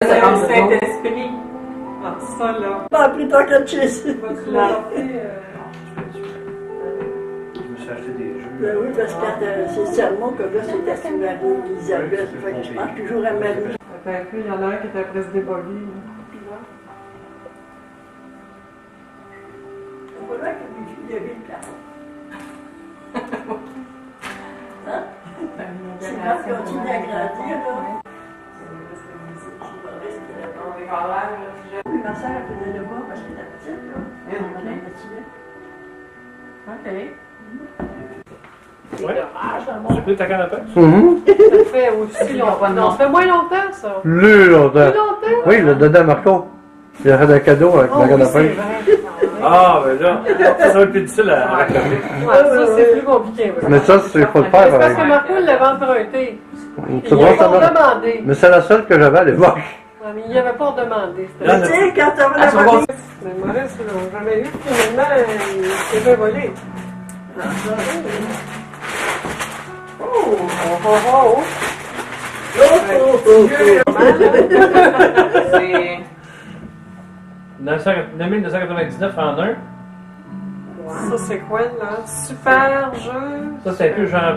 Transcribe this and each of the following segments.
Saint-Esprit. Ah, ça, là. Pas plus tard que tu sais. Tu l'as appelé, Je me suis acheté des jeux. Ben oui, parce que c'est seulement que là, c'était sur Marie Elisabeth. Fait que je pense toujours à Marie. Attends un peu, il y en a un qui était presque débogué. Voilà que il y avait une place. Hein? C'est quand on continue à grandir, là. Ma soeur, elle faisait le bas parce qu'elle était petite, là. Elle Ouais. J'ai pris ta canne à pêche. Ça fait aussi longtemps. Non, ça fait moins longtemps, ça. Plus longtemps. Plus longtemps? Oui, le dada Marco. Il a fait un cadeau avec la canne à pêche. Ah, ben là, ça va être plus difficile à raconter. Ouais, ça, c'est plus compliqué. Mais ça, c'est pas le C'est faire parce avec. que Marco l'avait emprunté. C'est Il bon, n'avait ça pas va. demandé. Mais c'est la seule que j'avais à l'époque. Ouais, mais il n'avait pas demandé. Tu sais, quand ça va la Mais Maurice, on n'a jamais eu. Finalement, il s'est fait voler. Oh, oh, oh, oh. C'est 1999 en un. Ça, c'est quoi, là? Super jeu. Ça, c'est un peu genre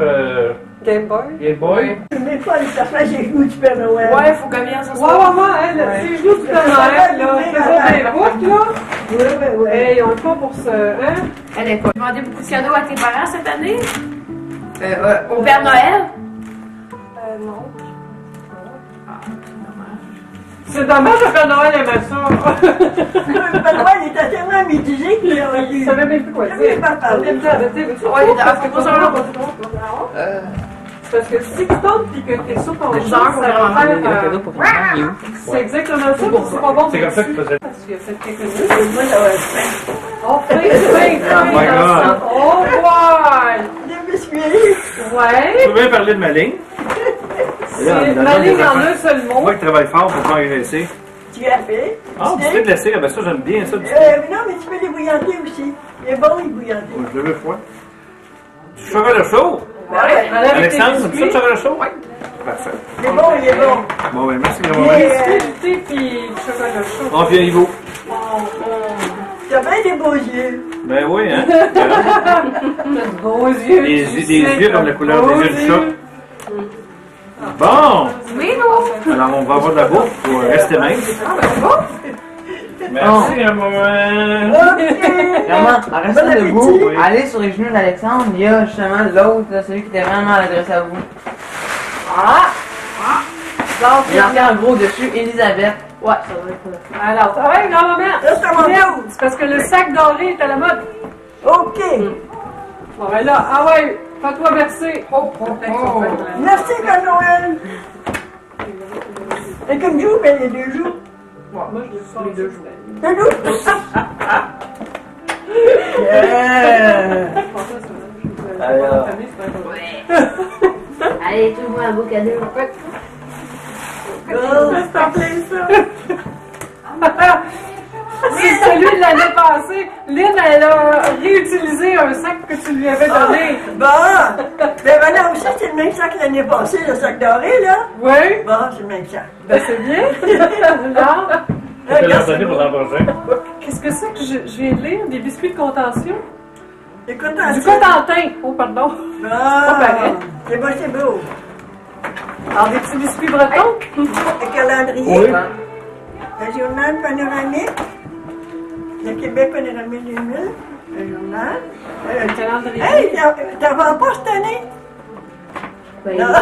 Game Boy. Game Boy. Je mets pas les affaires chez vous du Père Noël. Ouais, faut combien ça Ouais, c'est juste du Père Noël, là. C'est pas des boucles, là. Ouais. Hey, on le fait pour ce. Hein? Elle est quoi? Tu demandé beaucoup de cadeaux à tes parents cette année? Au Père Noël? Non. C'est dommage que Père Noël aimait ça. Le Père Noël était tellement mitigé qu'il aurait Il dû. savait même plus quoi Je dire. vais pas parler. Ouais, faut pas savoir quoi tu Parce que si tu tombes et que t'es sur ton Le jeu, genre, ça va faire. C'est exactement ça, puis c'est pas bon. C'est comme ça qu'il faisait. Parce qu'il y a cette technique. Moi, ça va être Oh, Oh my God. Oh, ouais! des biscuits. Ouais! Je peux bien parler de ma ligne. C'est ma ligne en un seul mot. Moi qui travaille fort pour faire un essai. Tu as fait. Ah, du thé glacé, ben ça j'aime bien ça. Du thé. Non, mais tu peux les bouillanter aussi. Il est bon, les bouillanter. Je le veux froid. Du chocolat chaud. Ouais. Alexandre, c'est ça du chocolat chaud? Oui. Parfait. Il est bon, il est bon. Bon, ben merci Et, grand-mère. Du thé puis du chocolat chaud. On vient Ivo. tu as bien des beaux yeux. Ben oui, hein. De beaux yeux. Des yeux comme la couleur des yeux du chat. Bon! Oui, non? Alors on va avoir de la bouffe pour rester mince. Merci grand-mère. Vraiment, en restant Bon debout, appétit. allez sur les genoux d'Alexandre, il y a justement l'autre, là, celui qui était vraiment adressé à vous. Donc, il y a encore un gros dessus, Elisabeth. Ouais, ça va être ça. Alors, ouais, grand-maman. Là, c'est à mon tour. C'est parce que le sac doré est à la mode. OK. Bon, ben là, ah ouais, fais-toi verser. Merci, Père Noël. Et comme vous, ben, les 2 jours. Moi, je le sors les 2 jours. 2 jours. Alors. Allez, tout le monde un beau cadeau. C'est en plein ça. C'est celui de l'année passée. Lynn, elle a réutilisé un sac que tu lui avais donné. Bon. Ben voilà, aussi, c'est le même sac que l'année passée, le sac doré, là. Oui. Bon, c'est le même sac. Ben, c'est bien. Non. Je vais l'en donner pour l'an prochain. Qu'est-ce que c'est que je viens de lire? Des biscuits de contention? Écoute, Du Cotentin. Oh, pardon. pareil. C'est beau, c'est beau. Alors, des petits biscuits bretons? Le calendrier. Oui. Le journal panoramique. Le Québec panoramique 2000. Le journal. Le calendrier. Hey, t'en vends pas cette année? Ben, Non. Non,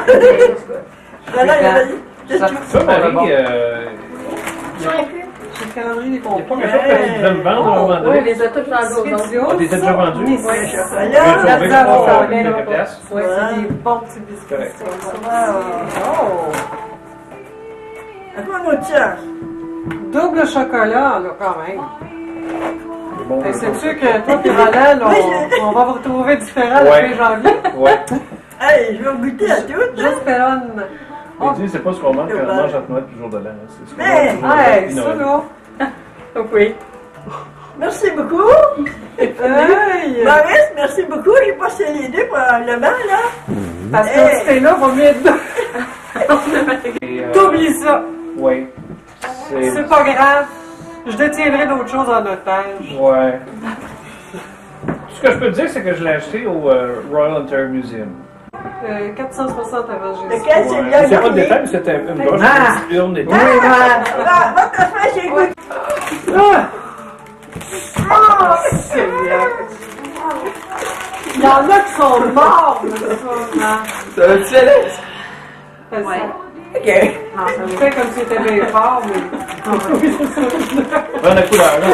Ça, Marie, C'est le calendrier des il n'y a pas pompiers. quelque chose que tu devrais me vendre à un moment Oui, donné. les a tous vendus aux autres. Ah, tu les as déjà vendus? Oui, Ouais, c'est Je vais chocolat. trouver ça. que Ça, pour ça, quelques pièces. Ouais, c'est des bons petits biscuits. Correct. comme ça. À quoi on autre ça? Double chocolat, là, quand même. C'est bon. Et c'est sûr que toi et Roland, on va vous retrouver différents Ouais. depuis janvier. Ouais. Hey, je vais goûter à tout. Juste Pellonne. Mais tu sais, c'est pas ce qu'on mange quand on mange entre Noël et le jour de l'an. C'est ce qu'on Mais, mange le jour de l'an Ouais, puis ça, Noël. là. Oui. Merci beaucoup. Hey! Maurice, merci beaucoup. J'ai passé les deux probablement, là. Parce que si t'es là, va mieux être là. Et, T'oublies ça. Oui. C'est pas grave. Je détiendrai d'autres choses en otage. Ouais. Tout ce que je peux te dire, c'est que je l'ai acheté au Royal Ontario Museum. 460 avant Jésus. Lequel c'est Ouais. le C'est pas le dernier? détail, mais c'était une broche Ah! urne et tout. Ah, va te faire chez vous. Il y en a qui sont morts, mais ça. Ça va-tu aller? Fais ça. Ok. Non, ça me fait comme si c'était bien fort, mais. Prends la couleur, là.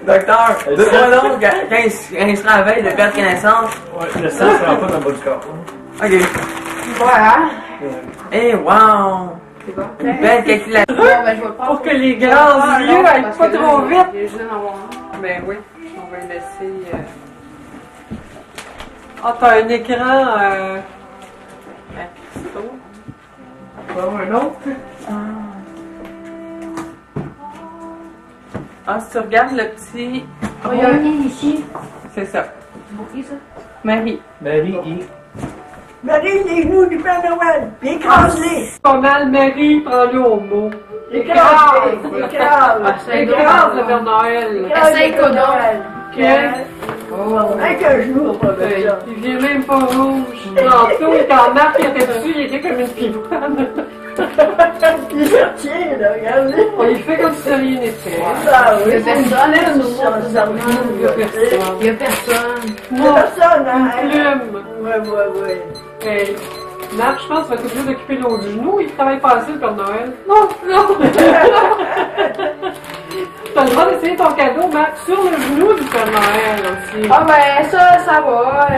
Docteur, dis-moi donc, quand il sera à veille de perdre connaissance. Ouais, le sang ne rentre pas dans le bas du corps. Ok. Voilà. Eh, wow! C'est bon. Une belle calculation. Bon, ben, je vais pas. Pour que les grands yeux aillent pas trop vite. Il y a juste d'en avoir un. Ben oui, on va le laisser. Ah, t'as un écran. Un autre? Ah, si tu regardes le petit. Oh, il y a un i ici. C'est ça. C'est pour qui ça? Marie. Marie, I. Marie, les genoux du Père Noël. Puis écrase-les. Pas mal, Marie, prends-le au mot. Écrase-les. Écrase. Écrase le Père Noël. Essaye, Codo. Ok. Avec un genou, pas besoin. Il vient même pas rouge. Tantôt, quand Marc était dessus, il était comme une pivoine. Il se retient, là, regardez. On lui fait comme si rien n'était. Ah Il y a oui. personne, hein, Ils sont armés, Il y a personne. Il y a personne. Non, personne, hein? une plume. Ouais. Hey, Marc, je pense, va être obligé d'occuper l'autre genou. Il travaille pas assez, le Père Noël. Non. T'as le droit d'essayer ton cadeau, Marc, sur le genou du Père Noël aussi. Ah ben, ça va.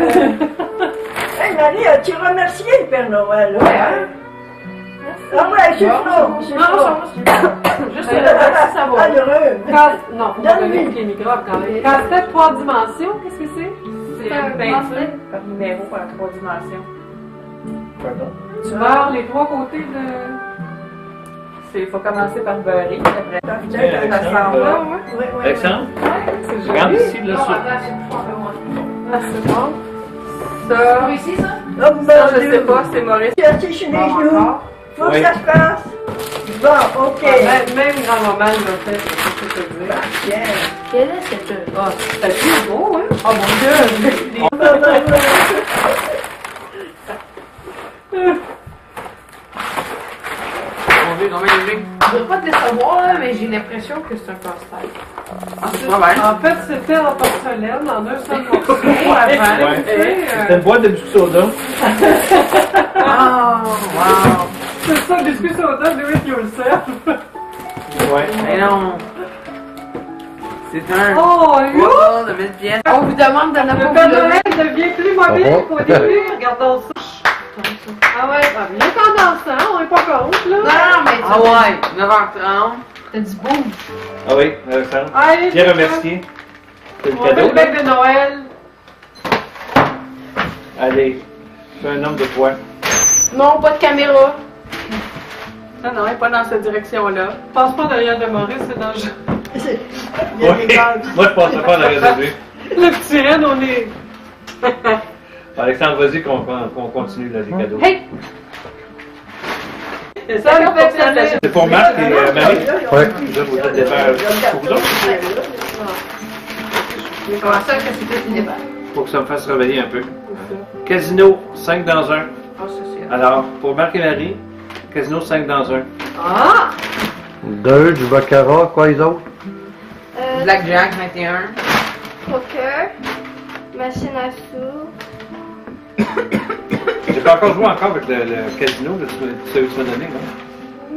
Hey, Marie, as-tu remercié le Père Noël? Ouais, hein? Ah ouais, c'est ça. Non, ça va. Juste le reste, ça va. Quand, non, faut pas Donne-lui. donner les microbes quand même. Quand c'était 3 dimensions, qu'est-ce que c'est? C'est un peinture par numéro par 3 dimensions. Pardon. Tu beurres les 3 côtés de. Il faut commencer par beurrer, après. Tiens, Ça s'en va. Alexandre, C'est regarde joli. ici, là, Non, sur. attends, c'est pas moi. Ah, c'est bon. Ça, Par ici, ça? Oh, ça, je sais pas, c'est Maurice. Tu as sur les genoux. Faut que Oui. ça se passe. Bon, ok. Même grand-maman l'a fait, c'est ce que je veux dire. Tiens. Quelle est cette œuvre? Ah, c'est plus beau, hein? Oh mon Dieu! Mon Dieu, combien de lignes? Je ne veux pas te le savoir, là, mais j'ai l'impression que c'est un casse-tête. Ah, c'est pas mal. En fait, c'était en porcelaine, en un seul morceau. Ouais. C'était une boîte de biscuits soda. Oh, wow! C'est ça, biscuit soda, do it yourself. Ouais. Mais non! C'est un Oh, là! bois de 1000 pièces. On vous demande d'en Le avoir Père plus de Noël devient plus mobile qu'au début. Regardons ça. Ah ouais, bien tendance, on est pas contre, là. Non, mais Ah ouais, 9h30. t'as du beau. Ah oui, Alexandre. Allez, Bien remercié. C'est le On fait cadeau. le bec de Noël. Allez, fais un homme de toi. Non, pas de caméra. Non, non, elle n'est pas dans cette direction-là. Passe pas derrière de Maurice, c'est dangereux. Il y a des Oui. vagues. Moi, je pensais pas en arrière de lui. Le petit Ren, on est. Alexandre, vas-y qu'on continue là, les cadeaux. Hey! Ça me fait plaisir. C'est pour Marc et Marie. Ouais. Je vous donne des verres pour vous autres. Comment ça que c'était une débat? Pour que ça me fasse réveiller un peu. Casino, 5 dans 1. Ah, ça, c'est. Alors, pour Marc et Marie, Casino, 5 dans 1. Ah! 2, du baccarat, quoi les autres? Blackjack 21. Poker, machine à sous, J'ai pas encore joué encore avec le casino, là, tu sais où tu m'as donné, non?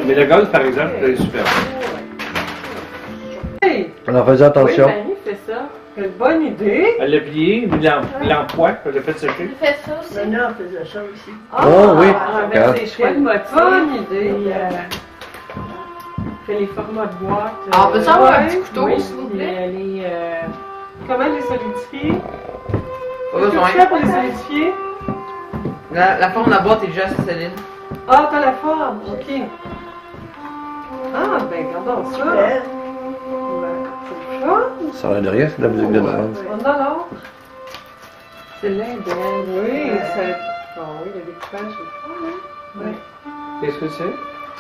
Mais le golf, par exemple, c'est super. Hey! Alors faisais Oui, attention. Marie fait ça. Quelle bonne idée! Elle l'a plié, mis l'emploi, elle l'a fait sécher. il fait ça aussi. Maintenant, on faisait ça aussi. Oh oui. Avec C'est ses chouette chouettes motifs. bonne idée! Fait les formats de boîte. Ah, on peut savoir un ouais, petit couteau, oui, s'il vous puis plaît? comment les solidifier? Pas Qu'est-ce que besoin. tu fais pour les solidifier? La forme de la boîte est déjà assez solide. Ah, t'as la forme, ok. Ah, ben, regardons ça. Ouais. C'est ça. Ça a l'air de rien, c'est de la musique de Noël. On a l'autre. C'est là, belle. Oui, c'est. Oh oui, le découpage, c'est fun, hein? Oui. Qu'est-ce que c'est?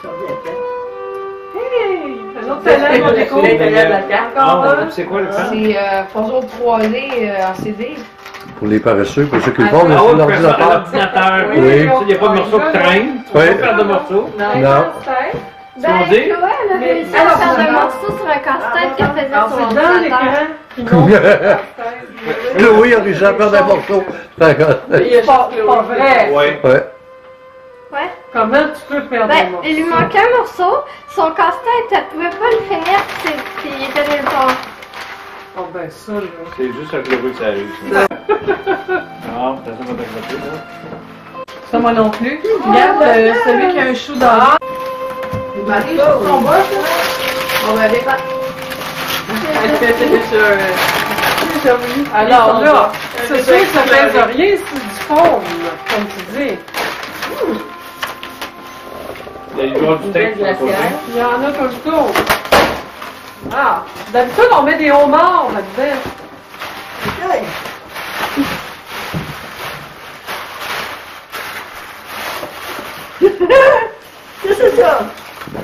Ça vient fait. Hey! Un autre talent, on découvre. Ah, c'est quoi le temps? C'est Puzzle 3D en CD. Pour les paresseux, pour ceux qui le font, mais Ah sur oui, l'ordinateur. l'ordinateur. Oui, Oui. on- Il n'y a pas de morceaux qui traînent. Tu Oui. peux pas faire de morceaux. Non. Non. Ben, on dit? Chloé, elle a Mais- réussi alors, à faire c'est un dans- morceau sur un casse-tête qu'elle faisait Alors, sur c'est dans l'ordinateur. l'écran qui montre. Chloé a réussi à faire des morceaux. C'est pas vrai. Ouais. Ouais. Ouais. Comment tu peux faire des Ben, morceaux? il lui manquait un morceau. Son casse-tête, elle pouvait pas le finir, puis il était nulle part. Oh ben ça, là. C'est juste avec le bruit que ça arrive. Non, ça va t'accepter, là. Ça, moi non plus. Regarde celui qui a un chou dans l'art. Marie, sur son bas, ça? On va aller pas. Alors là, c'est sûr que ça pèse rien, c'est du faume, comme tu dis. Il y a du steak qui va poser. Il y en a tout le tour. Ah, d'habitude, on met des homards là-dedans. Qu'est-ce que c'est ça?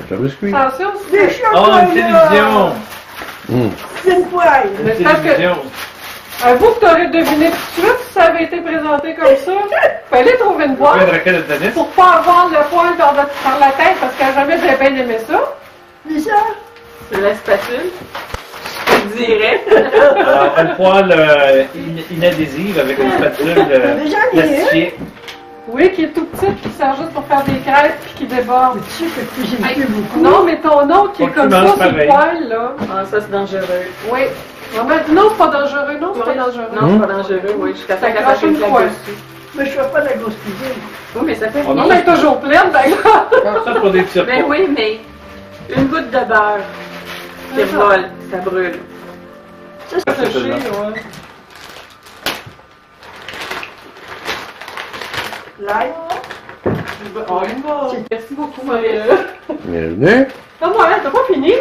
C'est un biscuit. Attention, Des c'est... chocolats! Oh, une télévision! C'est une poêle! Mais Une parce que, télévision! avoue que t'aurais deviné tout de suite si ça avait été présenté comme ça. Fallait trouver une Une boîte raquette de tennis. pour pas avoir le poil par la tête, parce qu'à jamais j'ai bien aimé ça. Dis ça? C'est la spatule. Je dirais. Alors, une poêle inadhésive avec une spatule Déjà, il y a plastifiée. Oui, qui est tout petit, qui sert juste pour faire des crêpes puis qui déborde. Tu sais que j'ai vu beaucoup. Non, mais ton autre qui est Faut que comme tu ça manges sur le pareil. poil, là. Ah, ça, c'est dangereux. Oui. Non, mais non, c'est pas dangereux, non, c'est pas dangereux. Non, c'est pas dangereux, oui. Jusqu'à Ça temps qu'elle crache fasse une une plaque fois. dessus. Mais je fais pas de la grosse cuisine. Oui, mais ça fait Oh Non, rien. mais elle est toujours pleine, d'ailleurs. Ça, c'est pour des petits Ben repas. oui, mais une goutte de beurre qui vole, ça brûle. C'est séché, ouais. L'ail. Oh, il va. Merci beaucoup, Marie. Bienvenue. Non, moi, t'as pas fini?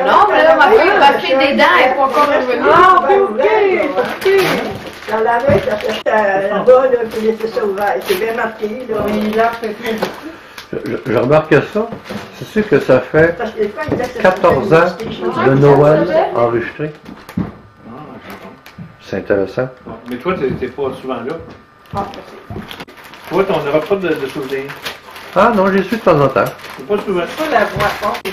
Non, mais là, ma fille va faire des dents, elle est pas encore revenue. Ah, ok. Dans la veille, ça fait là-bas, là, puis laisser ça ouvert. C'est bien marqué, là. Oui, là, c'est Je remarque ça. C'est sûr que ça fait Parce que des fois, ils disent que 14 ans de Noël enregistré. Ah, C'est intéressant. bon. Mais toi, t'es pas souvent là. Ah, Toi, on n'aura pas de souvenirs. Ah non, j'y suis de temps en temps. C'est pas souvent. Pas la voix forte.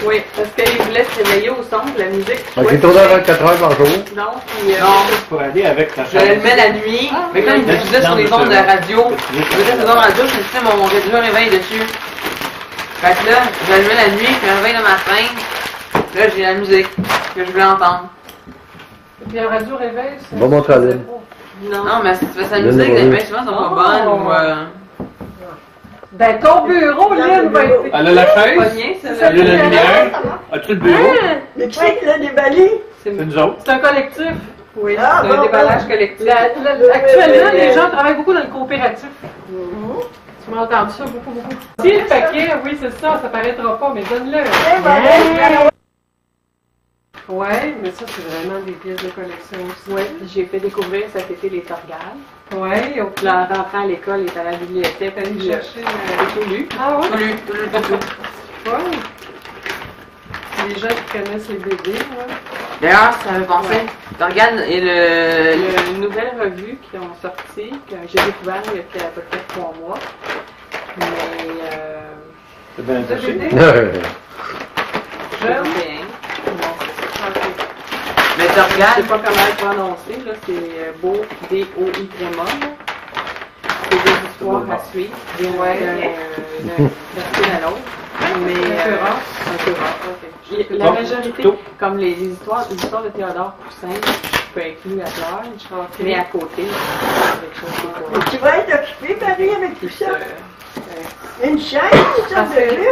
Oui, parce qu'il voulait se réveiller au son de la musique. J'ai tourné avant 4 heures par jour. Non, puis Pour aller avec ta je le mets la nuit. Mais quand il me diffusait sur les ondes de radio, je faisais sur les ondes de radio, je me disais mon réveil dessus. Fait que là, j'allumais la nuit, puis je me réveille le matin. Là, j'ai la musique que je voulais entendre. Puis un radio réveil, c'est... Va montrer à Lynn. Non, mais si tu fais sa Lynn musique, est les revenue. réveils souvent sont pas bonnes ou Dans ton bureau, Lynn va être... Elle a la pas chaise. bien, Elle ça. a la lumière. As-tu le bureau? Mais qui c'est qui l'a déballé? C'est nous autres. C'est un collectif. Oui, Ah, c'est un bon, déballage bon. collectif. Actuellement, les gens travaillent beaucoup dans le coopératif. Tu m'as entendu ça beaucoup. Si le paquet, oui, c'est ça, ça paraîtra pas, mais donne-le. Ouais, mais ça, c'est vraiment des pièces de collection aussi. Oui, j'ai fait découvrir cet été les Torgales. Ouais, ok. Puis là, en rentrant à l'école, il était à la bibliothèque, Allez puis chercher. j'ai tout lu. Ah ouais? Tout lu. Ouais. Les gens qui connaissent les bébés, ouais. D'ailleurs, ça me fait penser. Regarde, et le nouvelle revue qui ont sorti, que j'ai découvert il y a à peu près 3 mois. Mais C'est bien Le attaché. bébé, je jeune. sais rien. Ok. Mais tu regardes, je sais pas comment le prononcer, là, c'est beau, D-O-I-M-A. C'est des histoires à suivre, d'un style à l'autre. Mais un peu rare, ok. La Bon, majorité, plutôt. comme les histoires de Théodore Poussin, je peux inclure à fleur, mais à côté, quelque chose qui est Mais tu vas être occupée, Marie, avec tout plus, ça. Une chaise, tu Ça sais, fait- de Ça,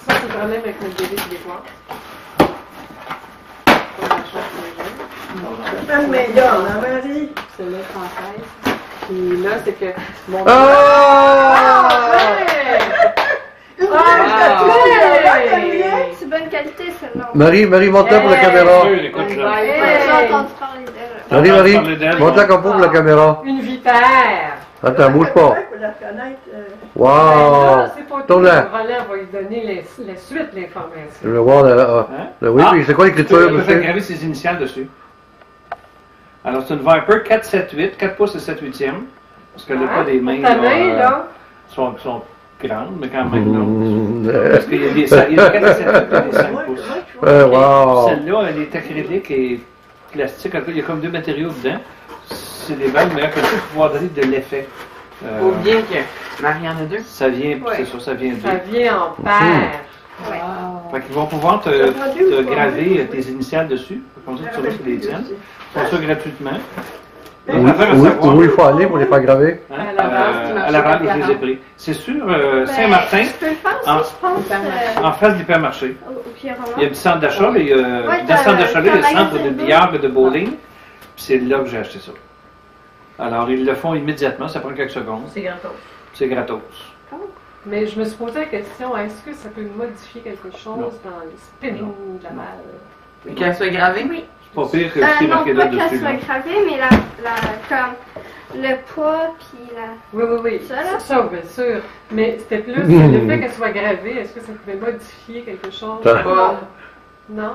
c'est le problème avec notre bébé québécois. Femme main d'or, hein, Marie? c'est la française. Puis là, c'est que mon Ah! Une Ah, ouais! C'est bonne qualité, celle-là. Marie, monte-la pour la caméra. Oui, écoute, on là. va J'ai être- entendu parler d'elle. Marie, Parler d'elle. monte-la comme pour la caméra. Une vipère. Attends, bouge pas. Pour la reconnaître, Ben Wow! là, c'est pas tout. Tourne Le là. relais va lui donner la suite, l'information. Je veux voir Hein? oui, puis c'est quoi l'écriture, Tu peux faire monsieur? graver ses initiales dessus. Alors, c'est une Viper 478, 4 pouces et 7 huitièmes. Parce qu'elle n'a pas des mains. Ta main, là. Sont grandes, mais quand même, non. Parce qu'il y a des 4 et 7 et des 5 pouces. Wow! Celle-là, elle est acrylique et plastique. Il y a comme deux matériaux dedans. C'est des balles meilleures que ça pour pouvoir donner de l'effet. Faut bien que Marie en a deux. Ça vient, c'est sûr, ça vient Ça d'eux. vient en paire. Fait qu'ils vont pouvoir te graver tes initiales dessus. Comme ça, tu sauras sur les tiennes. Ils font ça gratuitement. Où il faut aller pour les faire graver? Hein? À la rade, je les ai pris. C'est sur Saint-Martin, Je peux le faire aussi, je pense. en face de l'hypermarché. Au pire, Il y a du centre d'achat, mais dans le centre d'achat, il y a le centre de billard et de bowling. Puis c'est là que j'ai acheté ça. Alors, ils le font immédiatement, ça prend quelques secondes. C'est gratos. C'est gratos. Mais je me suis posé la question, est-ce que ça peut modifier quelque chose Non. dans le spinning de la balle? Et qu'elle soit gravée? Oui. C'est pas pire que ce qui est Non, marqué pas là qu'elle dessus. soit là. gravée, mais comme le poids, puis la... Oui. Ça, là? Ça, bien sûr. Mais c'était plus le fait qu'elle soit gravée, est-ce que ça pouvait modifier quelque chose? Ça. Non?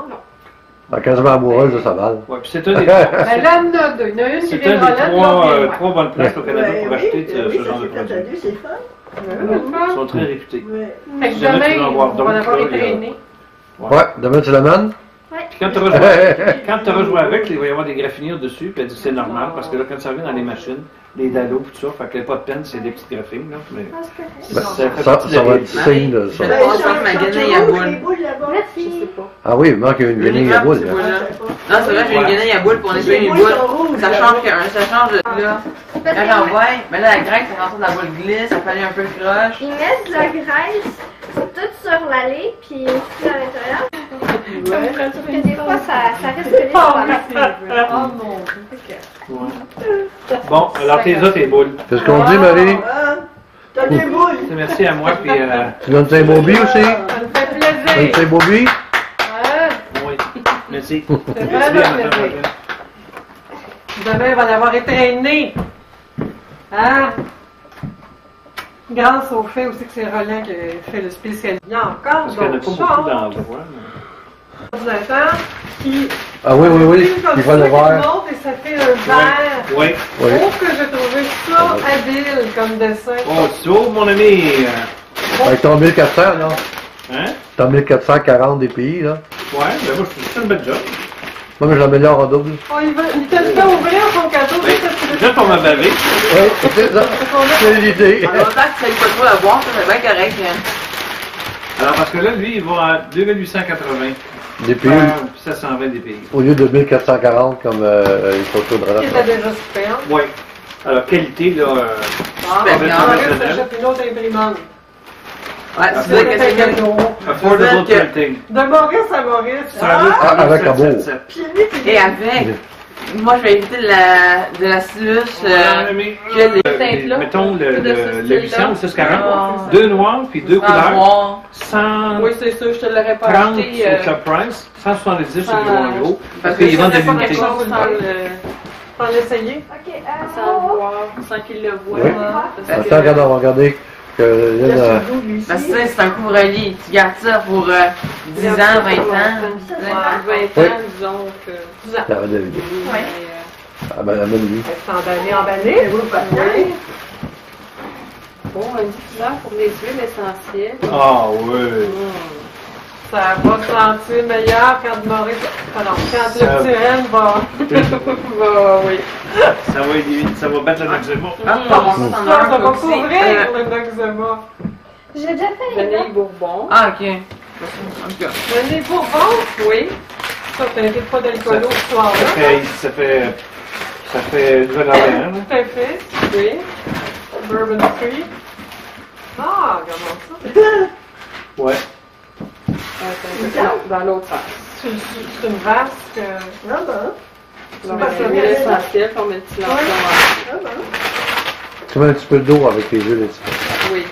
Elle est quasiment amoureuse de sa balle. Ouais, puis c'est un des Ben là, il y en a deux. Il y en a une qui c'est vient un de des Rolette, l'autre vient de trois bonnes places au Canada pour acheter ce genre de Quand t'as produits. vu, c'est fun. Ils sont très réputés. Ouais. Fait que Si jamais tu demain, veux en voir on va d'autres, avoir là, été il y a- traînés. Ouais, demain tu l'amènes? Puis quand tu auras joué avec, il va y avoir des graffinures dessus, puis elle dit que c'est normal, parce que là, quand ça vient dans les machines, les dalos, tout ça, fait qu'il n'y a pas de peine, c'est des petites graphines, là. Mais Ah, c'est correct. Ben, ça fait ça partie de la va être réalité. signe de ça. Je vais passer ma guenille à boule. Les boules là-bas. Merci. Ah oui, il manque une guenille à boule. Uniquement, là. Non, c'est vrai, j'ai une guenille à boule pour nettoyer mes boules. Ça change de là. Quand j'envoie, mais là, la graisse, ça rend ça de la boule glisse, ça fallait un peu croche. Ils mettent de la graisse toute sur l'allée, puis aussi à l'intérieur. Sauf que des fois, ça risque de les Oh mon Dieu. Ouais. Bon, alors tes autres, tes boules. Qu'est-ce qu'on dit, Marie? Ah, t'as des boules. Merci à moi, puis Tu donnes tes Bobby aussi? Ça me fait Tu donnes plaisir. tes Bobby? Hein? oui. Merci. C'est Merci vraiment à madame plaisir. Roger. Demain, il va en avoir été traîné. Hein? Grâce au fait aussi que c'est Roland qui a fait le spécial. Il y a encore Parce qu'il n'y en a d'autres pas choses. beaucoup d'endroits. Ordinateur qui Ah oui, comme il ça, va le qui voir. monte et ça fait un verre. Oui. Oui. Je trouve que j'ai trouvé ça habile comme dessin. Oh, tu ouvres, mon ami. Avec ton 1400, là. Hein? Ton 1440 des pays, là. Ouais, ben moi, je fais une belle job. Moi, je l'améliore en double. Oh, il te le fait ouvrir son cadeau. Oui. qu'est-ce que tu veux Juste pour me baver. Oui, c'est ça. C'est l'idée. En même temps que ça ne pas trop à boire, ça c'est bien correct. Alors, parce que là, lui, il va à 2880. Des pays, 720 des pays. au lieu de 1440 comme les photos de Qui relation. était déjà super. Oui. Alors, qualité, là. Ah, Ben, on s'achète une autre imprimante. Ouais, c'est vrai que c'est bien. Affordable que- printing. De Maurice à Maurice. Ah, avec un beau. 777. Puis lui, puis Et avec, moi je vais éviter de la slush. Mettons le 800 ou 640. Ah. 2 noirs, puis 2 Sans couleurs. boire. 100. Oui, c'est sûr, je te l'aurais pas 30 acheté. sur Club Price, 170 sur sans- le gros. Parce Parce qu'ils que vendent ça de fait pas l'unité. quelque chose sans le. Sans l'essayer. Ok, Sans voir, sans qu'il le voie. Oui. Parce que- Attends, regarde, on va regarder que il y a là, son dos, lui Parce ici. que c'est un couvre-lit. Tu gardes ça pour 10 ans, 20 ans. tu sais. 20 ans, disons que 10 ans. ça va devenir. Ouais. Ah ben, la bonne vie. C'est emballé. Oui. Bon, un diffuseur pour les huiles essentielles. Ah oui. Ça va te sentir meilleur quand Maurice. Pardon, quand Ça- le petit Ren va. va, oui. Ça va battre le Noxema. Ah, pas mon sens en Ça un va aussi. couvrir le Noxema. J'ai déjà fait les Vanille Bourbon. Ah, ok. En tout cas. Vanille Bourbon, oui. Ça, t'inquiète pas d'alcoolo ce soir-là. Ça fait une nouvelle affaire, là. Tout à fait, oui. Bourbon Free. Ah, comment ça? Ouais. Dans l'autre sens. C'est une vasque. Ah ben, C'est une huile essentielle pour mettre petit lampion. ah ben. Tu mets un petit peu d'eau avec les huiles essentielles. Oui.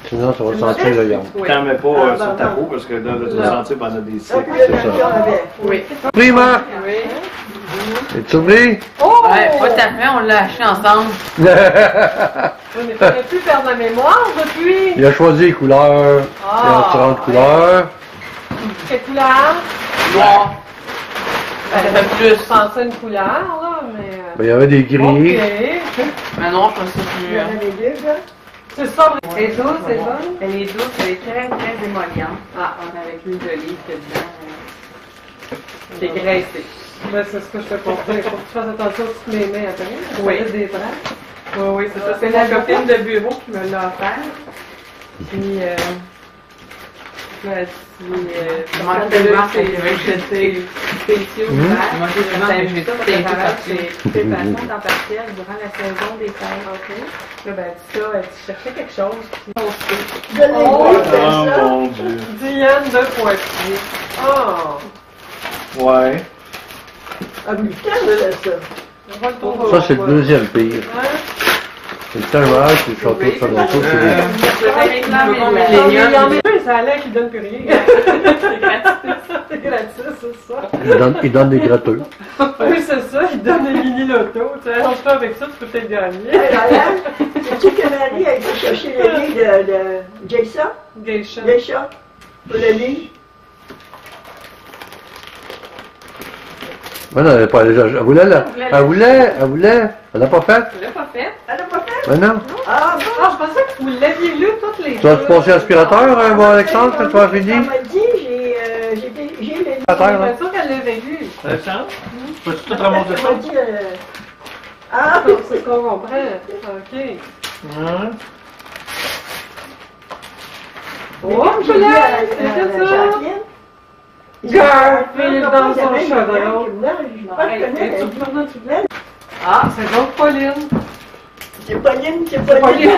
Sinon, ça va sentir le yam. Oui. T'en mets pas Ah, sur ta non. peau parce que là, tu vas sentir pendant des Ah, siècles. puis le C'est ça. camion avec. Oui. Prima! Oui. Es-tu surpris? Oh! Ouais, pas tout à fait, on l'a acheté ensemble. Oui, mais t'aurais pu perdre la mémoire depuis. Il a choisi les couleurs. Il y a différentes couleurs. Quelle couleur? Noir. Ça fait plus. Je pensais une couleur, là, mais... Ben, il y avait des gris. Ok. Mais non, je pense que c'est Il plus. y en a les deux, là. C'est ça. C'est douce, c'est bonne? Elle est douce, elle est très, très émollante. Ah, avec l'huile d'olive qu'il y a dedans. C'est graissé. Ben, c'est ce que je te conseille. Il faut que tu fasses attention si tu les mets après. Oui. Ça fait des traces. Oui, oui, c'est ça. C'est ma copine de bureau qui me l'a offert. Puis, là, c'est manque de tellement c'est que spéciaux Moi, j'ai vraiment ça aimé ça, c'est c'est tout parti. préparation temps partiel durant la saison des fêtes. OK. Là, ben, elle dit ça, elle cherchait quelque chose. Puis, on se fait. Oh mon Dieu. Diane de Poitiers. Oh! Ouais. Ah oui, quel c'est ça? On va le trouver. Ça, c'est le deuxième pire. Hein? C'est le Saint-Roch, c'est le château de Toronto. Je vais réclamer Il y en a les deux, ça a l'air qu'ils donnent plus rien. C'est gratuit, c'est ça. Il donne des gratteux. Oui, c'est ça, ils donnent des mini-lotos. Tu sais, arrange pas avec ça, tu peux peut-être gagner. Sais-tu que Marie a été chercher le livre de Jason? Geisha. Geisha? Pour le livre? Ouais, non, elle pas, elle voulait, elle l'a pas fait? Tu l'as pas fait? Elle n'a pas fait? Ben non. Ah bon? Ah, je pensais que vous l'aviez lu toutes les Tu vas te passer aspirateur, mon Alexandre, quand tu vas finir? Elle m'a dit, j'ai le livre. Attends, Je là. suis sûre qu'elle l'avait lu. Alexandre? Peux-tu tout remonter Elle ça? m'a dit, ah, C'est ce qu'on comprend. OK. Hein? Oh, j'ai là, dit c'est à ça. Jacqueline. Garfield dans son chaudron. Je pas Hey, connais hey, la tu vie. peux tu plais? Ah, c'est donc Pauline. C'est Pauline, c'est Pauline.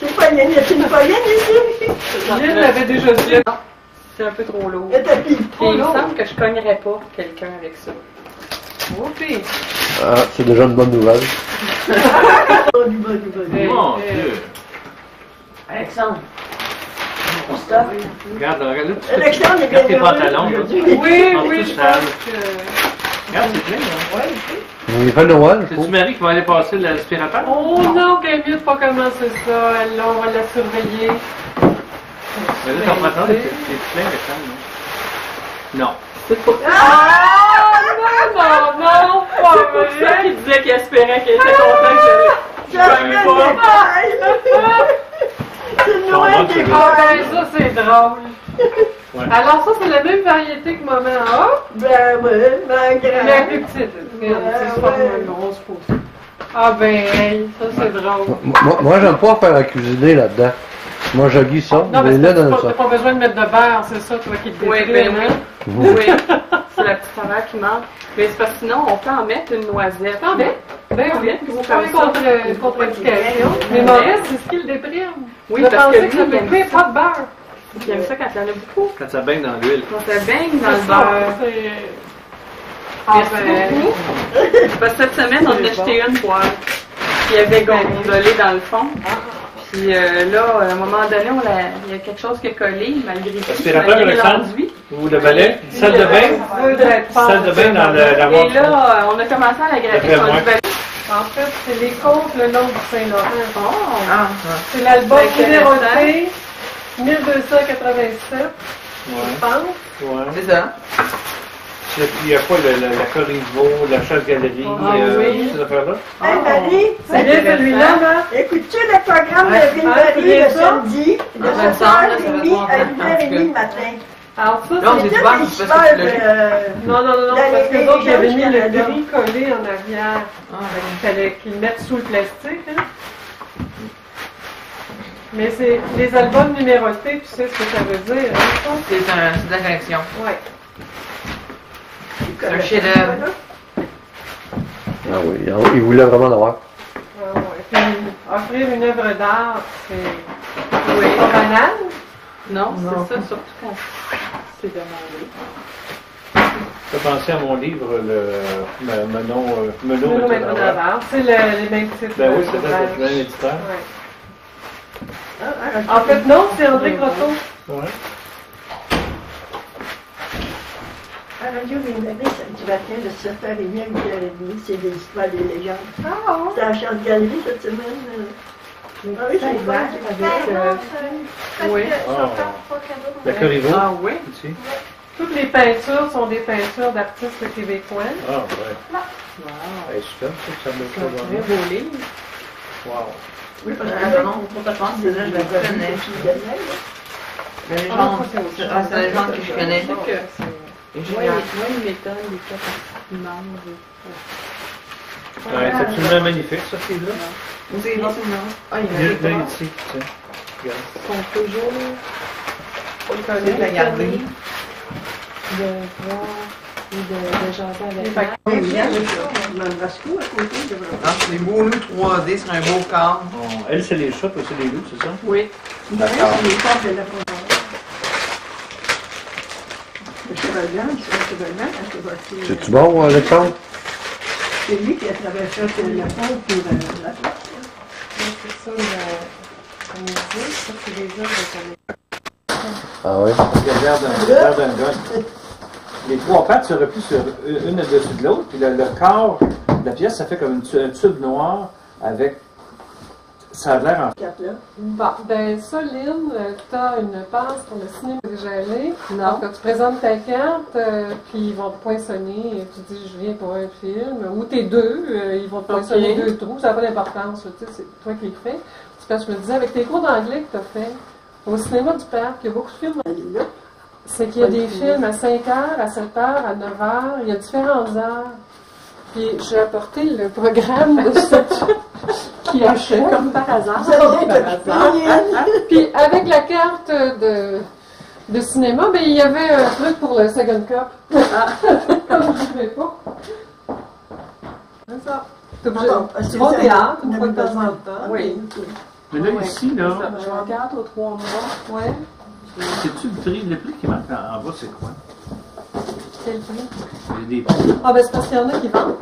C'est Pauline, y a-t-il une Pauline ici? Pauline l'avait déjà dit. C'est un peu trop lourd. Le tapis. Puis il me semble que je cognerais pas quelqu'un avec ça. Oh, puis. Ah, c'est déjà une bonne nouvelle. Mon Dieu. Alexandre. Stop. Regarde, regarde là. Alexandre est bien Regarde tes pantalons, là. Oui, Sont oui, tous je sales. pense que... Regarde, c'est plein, là. Il fait Noël, je C'est-tu trouve. Marie qui va aller passer l'aspirateur? Oh non, qu'elle est mieux de pas commencer ça. Elle, là, on va la surveiller. Mais là, ton pantalon, c'est plein de femmes, non? Non. Ah! Non, non, pas C'est ça vrai. qui disait qu'il espérait qu'elle était contente que je gagne pas. C'est Noël des Ah boys. ben ça, c'est drôle. Ouais. Alors ça, c'est la même variété que maman a, Ben ouais, ma mais la grand. plus petite. Regarde, c'est pas une grosse pousse. Ah ben, hey, ça c'est drôle. Moi, j'aime pas faire à cuisiner là-dedans. Moi, je guise ça, Non, mais mais là, dans t'as ça. pas besoin de mettre de beurre, c'est ça, toi, qui te Oui, détruit, ben oui. hein? Oui, c'est la petite saveur qui manque. Mais c'est parce que sinon, on peut en mettre une noisette. Ah ben, ben oui, Noisette, c'est comme pas ça. une contre-indication. Mais Maurice, c'est ce qui le déprime. Oui, Je parce pensais que que ça lui, il peut aime pas de beurre. Il aime ça quand il y en a beaucoup. Quand ça baigne dans l'huile. Quand ça baigne dans le C'est ça, beurre. c'est... Ah Merci ben... beaucoup. Parce que cette semaine, on en a acheté une poêle. Puis il y avait gondolé dans le fond. Puis là, à un moment donné, il y a quelque chose qui a collé, malgré tout. Aspirateur, malgré Alexandre? l'enduit. Ou le balai? Salle de bain? Salle de bain dans la Et boîte. là, on a commencé à la gratter. D'après On a moi. dit, ben, En fait, c'est les côtes le long du Saint-Laurent. ah, C'est l'album C'est numéroté 1287, je Ouais. pense. Ouais. c'est ça. Il n'y a pas la Corriveau, la chasse-galerie, Ah oui. ces affaires-là? Hey Marie, C'est bien celui-là, là. écoutes-tu le programme Ouais. de Ville Ah, Marie c'est le ça? samedi de Ah, 7h30 à ça 8h30 le matin? Alors ça, Non, c'est... j'ai C'est du beurre, des c'est parce que tu l'as super, Non, non, non, Dans parce que les les autres, ils avaient mis Canada. le gris collé en arrière. Ah, Il fallait qu'ils le mettent sous le plastique, hein. Mais c'est les albums numérotés, tu sais ce que ça veut dire, hein, c'est de la collection. ça? Ouais. C'est un chef-d'œuvre. Ah oui, il voulait vraiment l'avoir. Ouais, ouais. Puis, offrir une œuvre d'art, c'est Oui. pas banal. Non, c'est ça, surtout quand c'est demandé. Je pensais à mon livre, le Menon Maître Maître d'art. d'art. C'est les mêmes titres. Ben oui, c'est d'ouvrage. ça, c'est un éditeur. Ouais. En fait, non, c'est André Grotto. Ouais. À Radio Ville-Marie, ça matin, de se faire émis à 8h30, c'est des histoires, des légendes. Ah, C'était à la Chante-Galerie cette semaine. Ah oui, c'est vrai. Oui. La Corriveau. Ah oui? Ici. Toutes les peintures sont des peintures d'artistes québécois. Ah, ouais. Wow. Hey, super, ça me C'est un très beau livre. Wow. Oui, parce que Ah non, pour ta pense, c'est là, je la connais. La légende, c'est la légende que je connais. Oui, il m'étonne, il est immense. Ouais, c'est absolument magnifique, ça, ce livre-là. C'est bon, Ah, il y en a des Là, pas. ici, tiens. Regarde. Ils sont toujours Je vais regarder. de voir ou de jaser avec Fait moi. il y a Mandrasco à côté de Ah, c'est des beaux loups 3D sur un beau cadre. Bon, elle, c'est les chats, toi, c'est les loups, c'est ça? Oui. D'accord. les portes de la fondation. Le cheval blanc, il sera cheval blanc quand ça va faire. C'est-tu bon, Alexandre? C'est lui qui a traversé la pont pour la place. C'est ça, on dit, ça, c'est des œuvres de Ah oui? Regarde un gars. Les trois pattes se replient sur une au-dessus de l'autre, puis le corps de la pièce, ça fait comme un tube noir avec. Ça a l'air en. Bon, ben ça, Lynn, tu as une passe pour le cinéma déjà allé. Donc, quand tu présentes ta carte, puis ils vont te poinçonner, et tu dis je viens pour un film, ou t'es deux, ils vont te poinçonner deux trous, ça n'a pas d'importance, tu sais, c'est toi qui le fais. Parce que je me disais, avec tes cours d'anglais que tu as fait, au cinéma du parc, il y a beaucoup de films. C'est qu'il y a des films à 5h, à 7h, à 9h, il y a différentes heures. Puis j'ai apporté le programme de cette qui achète. Comme par hasard. Puis avec la carte de cinéma, ben, il y avait un truc pour le Second Cup. Comme je ne savais pas. C'est ça. T'es obligé. Tu vas au théâtre une fois de temps en temps. Oui. Mais là, ici, là, Je regarde aux 3 mois. Ouais. c'est-tu le prix qui marque en bas, c'est quoi? Quel prix? Il y a des prix. Ah, ben c'est parce qu'il y en a qui vendent.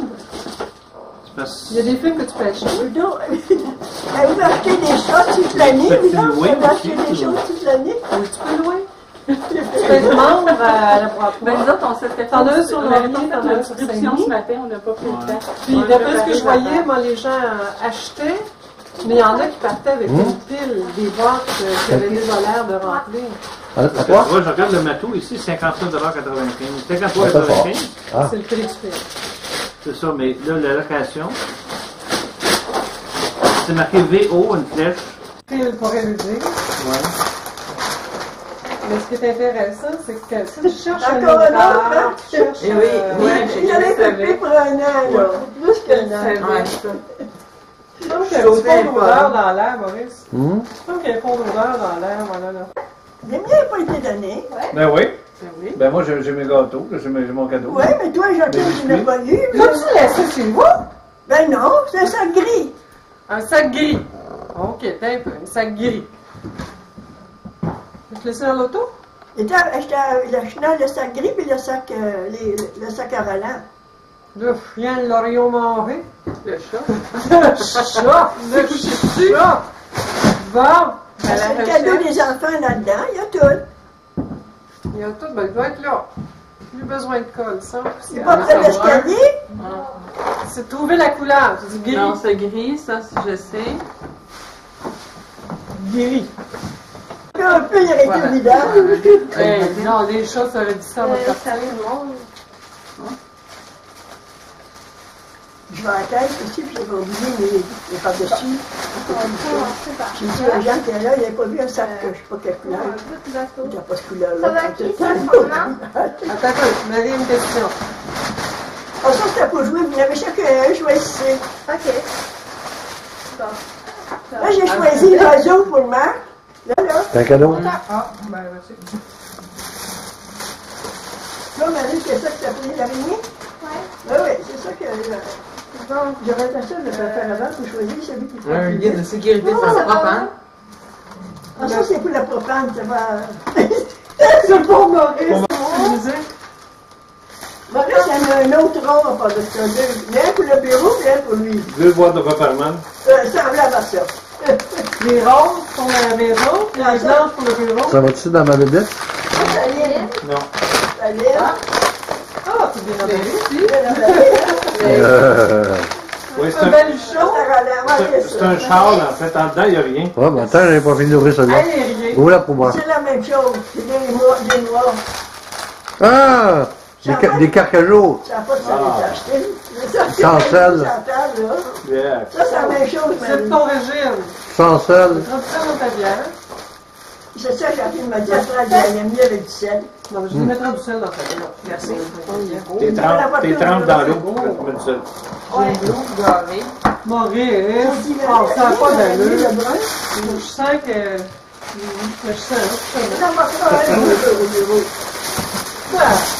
C'est parce Il y a des films que tu peux acheter. Vous achetez des choses toute l'année, vous achetez des choses toute l'année. Oui, tu peux louer. Tu peux être membre à la boîte. Ben, nous autres, on s'était fait. T'en as un sur on avait Laurier, pas t'en fait as un la sur distribution Saint-Denis. ce matin, on n'a pas pris le temps. Puis d'après ce que je voyais, moi, les gens achetaient, mais il y en a qui partaient avec une pile, des boîtes qui avaient déjà l'air de remplir. À que, quoi? moi, je regarde le matou ici, 59,95 $. Ah, ça fort. 53,95 $. Ah. C'est le prix du film. C'est ça, mais là, la location, c'est marqué VO, une flèche. Pile pour élever. Ouais. Mais ce qui est intéressant, c'est que si tu cherches un Encore un ouvrage, autre, tu cherches. Eh oui, oui. Il y en avait coupé pour un an, là. Plus qu'un an. Je trouve qu'il y a un petit fond d'odeur dans l'air, Maurice. Hum? Je trouve qu'il y a un fond d'odeur dans l'air, voilà là. Les miens n'ont pas été donnés. Ben oui. Ben oui. Ben moi, j'ai mes gâteaux, j'ai mon cadeau. Oui, mais toi, Jacques, tu n'as pas lu. L'as-tu laissé chez vous? Ben non, c'est ça gris. Un sac gris. Ok, t'as un peu, un sac gris. Tu te laisses dans l'auto? J'étais dans le sac gris puis le sac, le sac à volant. Le chien de l'Orion mangé. Le chat. Le chat! Le chat! Bon! C'est le cadeau des enfants là-dedans, il y a tout. Il y a tout, ben il doit être là. Plus besoin de colle, ça. C'est pas près de l'escalier. C'est trouver la couleur. Tu dis gris. Non, c'est gris, ça, je sais. Gris. Un peu, il aurait été évident. Non, les chats, ça aurait dit ça à votre Ça quartier. Je vais à la tête aussi, puis j'ai oublié les par-dessus. J'ai dit aux gens qui étaient là, il n'avait pas vu un sac, je ne sais pas quelle couleur. Il n'y a pas ce couleur-là. Ça va qui, ça, maman? Attends, je m'avais une question. Ah, ça, c'était pour jouer. Vous n'avez chacun un, choisissez. Ok. Bon. Là, j'ai choisi l'oiseau pour Marc. Là. C'est un cadeau? Ah, ben, merci. Là, Marie, c'est ça que tu as pris l'araignée? Ouais. Oui, c'est ça que... Bon, j'aurais fait ça de faire avant pour choisir celui qui prend. Un guide de sécurité Oh, pour ça le va, propane. Ah, ça, c'est pour la propane, ça va... C'est pour Maurice. Maurice, il y en a un autre rond à part de ça. Un pour le bureau, et un pour lui. 2 boîtes de Reparman. Semblable à ça. Les roses pour la maison, les blanches pour le bureau. Ça va-tu dans ma bébête? Ça vient. Non. Ça vient. Oui, C'est un bel show. c'est un châle, en fait. En dedans, il n'y a rien. Ouais, mais attends, j'avais pas fini d'ouvrir celui-là. Elle est rien. Ouvre-la pour moi. C'est la même chose. C'est des noirs. Ah! Des carcajots. Ça n'a pas de ça les acheter. Sans sel. Yeah. Ça, c'est la même chose. C'est ton régime. Sans sel. Tu prends ça dans ta bière. C'est ça, j'ai m'a dit après, il aime mieux avec du sel. Non, mais je vais mettre du sel dans ta bière. Merci. T'es trempes dans l'eau quand tu mets du sel. J'ai l'eau dorée. Maurice, oh, ça n'a pas d'allure. Je sens que... Je sens. Ça va faire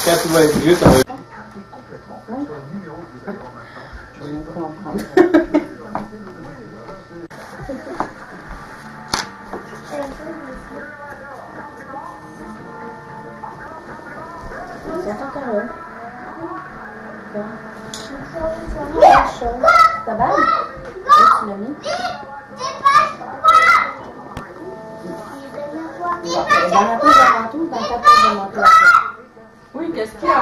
Quand tu vas être vieux, tu vas... Ta balle? Tu l'as mis? Dans la poche de manteau ou dans ta poche de manteau? Oui, qu'est-ce qu'il y a?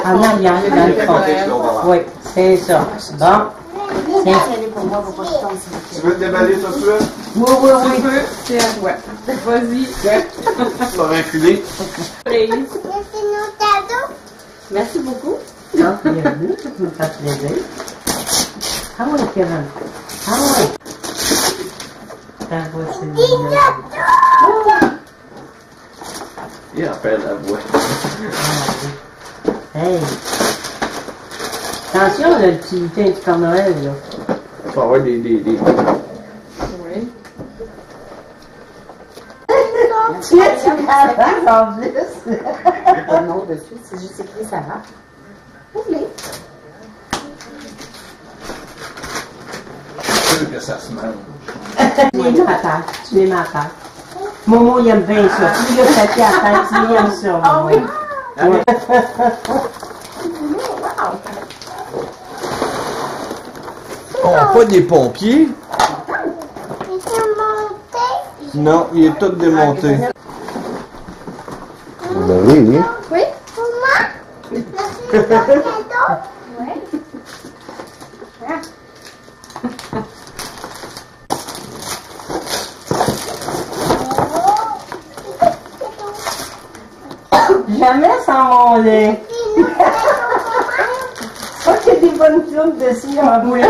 En arrière, dans le fond. Oui, c'est ça. Bon. Tu veux te déballer ça, tu veux? Oui. Tu peux, c'est à toi. Vas-y. Tu vas reculer. Merci beaucoup. Non, bienvenue, ça me fait plaisir. Ah oui, Kevin. Ah oui. Ta voix, c'est mignon. Il appelle la voix. Hey. Attention, là, le petit lutin du Père Noël, là. Il faut avoir des... Oui. Tu as en plus. Pas de nom dessus, c'est juste écrit Sarah. Ouvre-les. C'est sûr que ça se mange. Tu les mets à terre. Tu les mets à terre. Momo, il aime bien ça. Tu le papier à terre, tu aimes ça, Momo. Ah oui? Ouais. Oh, pas des pompiers? Non, il est tout démonté. Ben oui. Oui? Pour moi? Merci pour ton cadeau. Oui. Jamais sans mon lait. Ça qu'il y a des bonnes clowns dessus en boule.